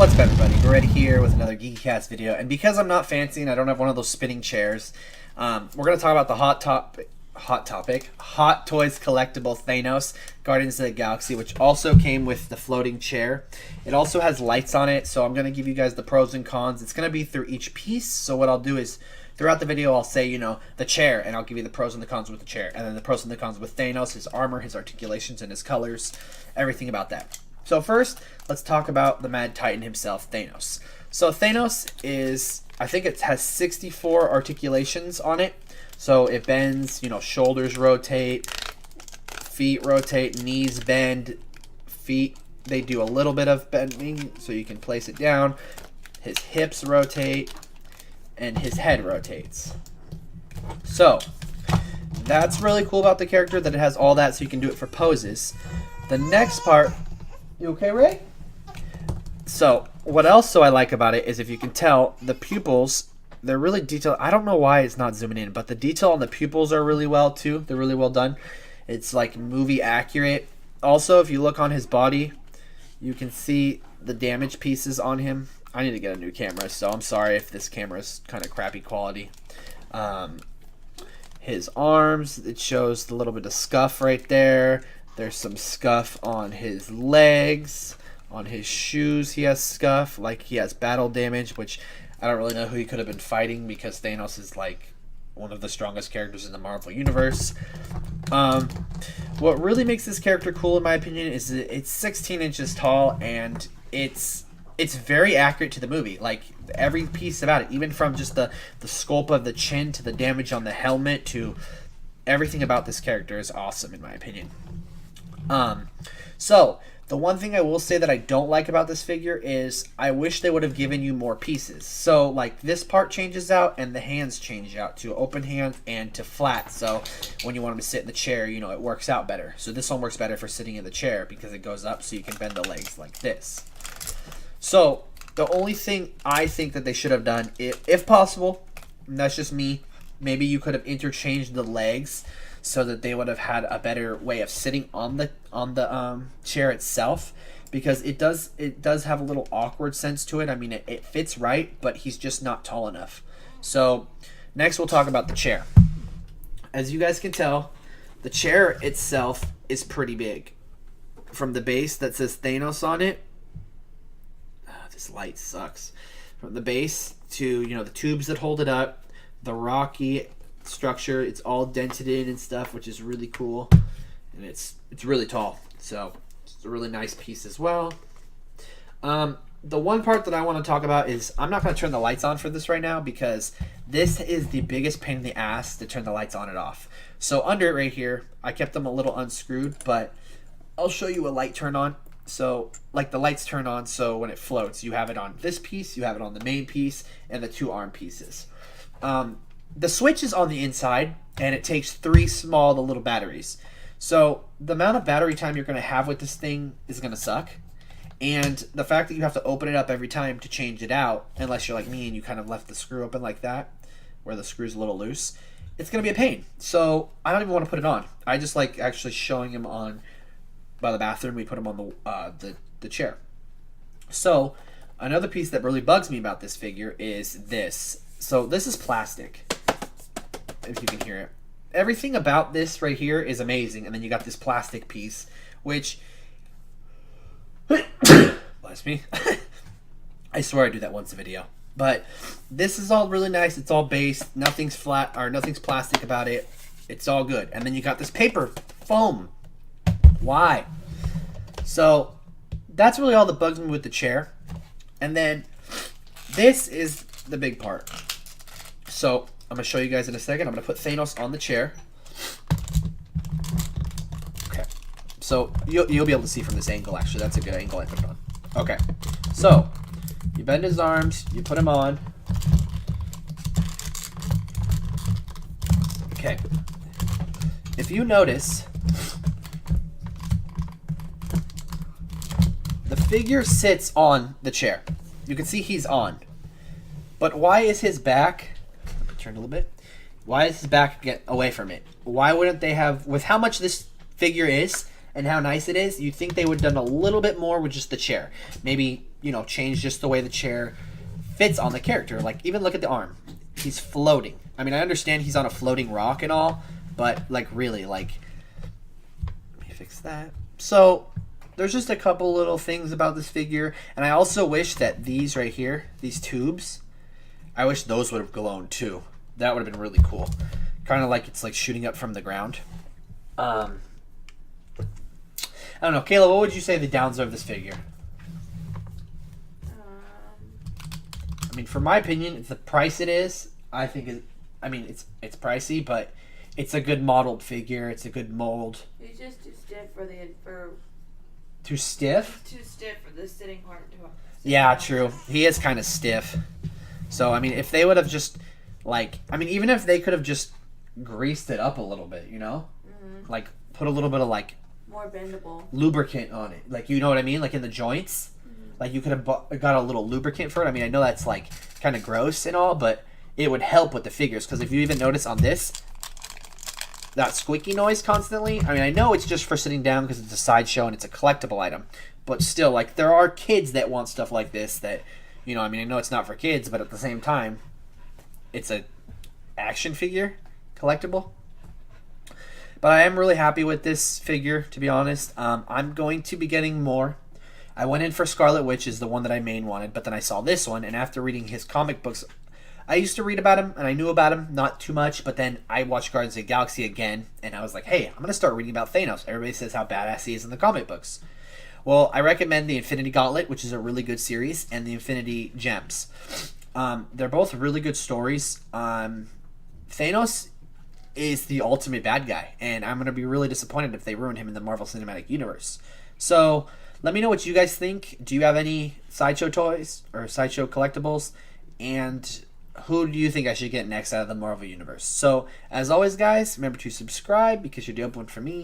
What's up, everybody? Barreda here with another Geeky Cast video, and because I'm not fancy and I don't have one of those spinning chairs, we're going to talk about the hot topic, Hot Toys Collectible Thanos Guardians of the Galaxy, which also came with the floating chair. It also has lights on it, so I'm going to give you guys the pros and cons. It's going to be through each piece, so what I'll do is throughout the video I'll say, the chair, and I'll give you the pros and the cons with the chair, and then the pros and the cons with Thanos, his armor, his articulations, and his colors, everything about that. So first, let's talk about the Mad Titan himself, Thanos. So Thanos is, I think it has 64 articulations on it. So it bends, shoulders rotate, feet rotate, knees bend, feet, they do a little bit of bending so you can place it down. His hips rotate, and his head rotates. So that's really cool about the character, that it has all that so you can do it for poses. The next part, you okay, Ray? So what else I like about it is, if you can tell, the pupils, they're really detailed. I don't know why it's not zooming in, but the detail on the pupils are really well too. They're really well done. It's like movie accurate. Also, if you look on his body, you can see the damage pieces on him. I need to get a new camera, so I'm sorry if this camera is kind of crappy quality. His arms, it shows the little bit of scuff right there. There's some scuff on his legs. On his shoes he has scuff, like he has battle damage, which I don't really know who he could have been fighting, because Thanos is like one of the strongest characters in the Marvel Universe. What really makes this character cool, in my opinion, is that it's 16 inches tall, and it's very accurate to the movie. Like, every piece about it, even from just the sculpt of the chin to the damage on the helmet to everything about this character is awesome, in my opinion. So the one thing I will say that I don't like about this figure is I wish they would have given you more pieces. So like this part changes out, and the hands change out to open hands and to flat. So when you want them to sit in the chair, it works out better. So this one works better for sitting in the chair because it goes up so you can bend the legs like this. So the only thing I think that they should have done, if possible, and that's just me, maybe you could have interchanged the legs so that they would have had a better way of sitting on the chair itself, because it does have a little awkward sense to it. I mean, it fits right, but he's just not tall enough. So next we'll talk about the chair. As you guys can tell, the chair itself is pretty big. From the base that says Thanos on it, this light sucks. From the base to the tubes that hold it up, the rocky structure, it's all dented in and stuff, which is really cool, and it's really tall, so it's a really nice piece as well. The one part that I want to talk about is, I'm not going to turn the lights on for this right now, because this is the biggest pain in the ass to turn the lights on and off. So under it right here, I kept them a little unscrewed, but I'll show you a light turn on. So like the lights turn on, so when it floats, you have it on this piece, you have it on the main piece, and the two arm pieces. The switch is on the inside, and it takes 3 small little batteries. So the amount of battery time you're going to have with this thing is going to suck. And the fact that you have to open it up every time to change it out, unless you're like me and you kind of left the screw open like that, where the screw's a little loose, it's going to be a pain. So I don't even want to put it on. I just like actually showing him on by the bathroom. We put him on the chair. So another piece that really bugs me about this figure is this. So this is plastic, if you can hear it. Everything about this right here is amazing, and then you got this plastic piece, which bless me. I swear I do that once a video. But this is all really nice. It's all base. Nothing's flat, or nothing's plastic about it. It's all good. And then you got this paper foam. Why? So that's really all that bugs me with the chair. And then this is the big part. So I'm going to show you guys in a second. I'm going to put Thanos on the chair. Okay. So you'll be able to see from this angle, actually. That's a good angle I put it on. Okay. So you bend his arms. You put him on. Okay. If you notice, the figure sits on the chair. You can see he's on. But why is his back... Turn a little bit. Why does his back get away from it? Why wouldn't they have, with how much this figure is and how nice it is, you'd think they would have done a little bit more with just the chair. Maybe, you know, change just the way the chair fits on the character. Like, even look at the arm. He's floating. I mean, I understand he's on a floating rock and all, but, like, really, like... Let me fix that. So, there's just a couple little things about this figure, and I also wish that these right here, these tubes, I wish those would have glowed too. That would have been really cool. Kind of like it's like shooting up from the ground. I don't know. Kayla, what would you say the downs of this figure? I mean, for my opinion, it's the price it is. I think it's pricey, but it's a good modeled figure. It's a good mold. He's just too stiff Too stiff? Too stiff for the sitting part. Yeah, true. He is kind of stiff. So, I mean, if they would have just, like... I mean, even if they could have just greased it up a little bit, you know? Mm-hmm. Like, put a little bit of, like... More bendable. Lubricant on it. Like, you know what I mean? Like, in the joints. Mm-hmm. Like, you could have got a little lubricant for it. I mean, I know that's, like, kind of gross and all, but it would help with the figures. Because if you even notice on this... that squeaky noise constantly. I mean, I know it's just for sitting down because it's a sideshow and it's a collectible item. But still, like, there are kids that want stuff like this that, you know, I mean, I know it's not for kids, but at the same time, it's a action figure collectible. But I am really happy with this figure, to be honest. I'm going to be getting more. I went in for Scarlet Witch is the one that I main wanted, but then I saw this one, and after reading his comic books... I used to read about him, and I knew about him, not too much, but then I watched Guardians of the Galaxy again, and I was like, hey, I'm going to start reading about Thanos. Everybody says how badass he is in the comic books. Well, I recommend the Infinity Gauntlet, which is a really good series, and the Infinity Gems. They're both really good stories. Thanos is the ultimate bad guy, and I'm going to be really disappointed if they ruin him in the Marvel Cinematic Universe. So, let me know what you guys think. Do you have any Sideshow toys or Sideshow collectibles? And... who do you think I should get next out of the Marvel Universe? So, as always, guys, remember to subscribe because you're the open one for me.